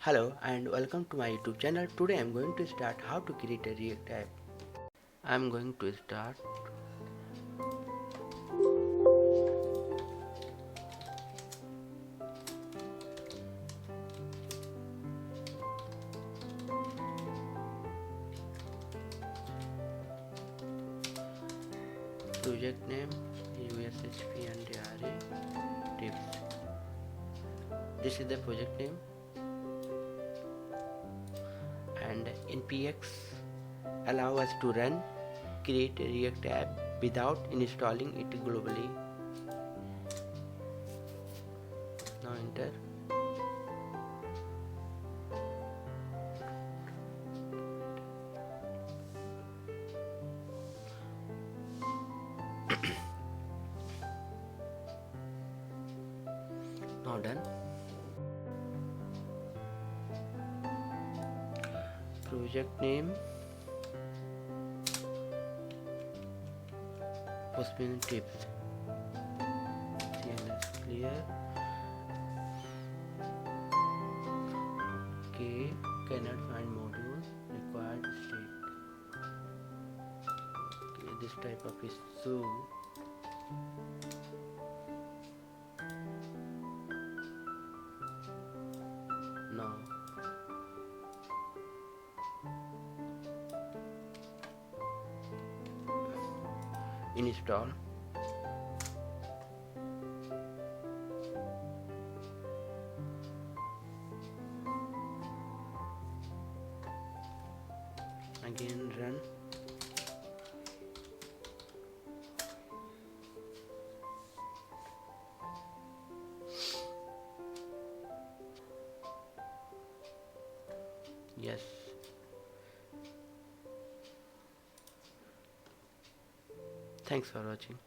Hello and welcome to my YouTube channel. Today I am going to start how to create a React app. I am going to start project name 𝗪𝗲𝗃𝗦𝗪𝗃𝗪. This is the project name, and npx allow us to create a React app without installing it globally. Now enter. Now done. Project name postman tips CLS clear. Okay, cannot find module required state. Okay, this type of issue. Now install. Again run. Yes. Thanks for watching.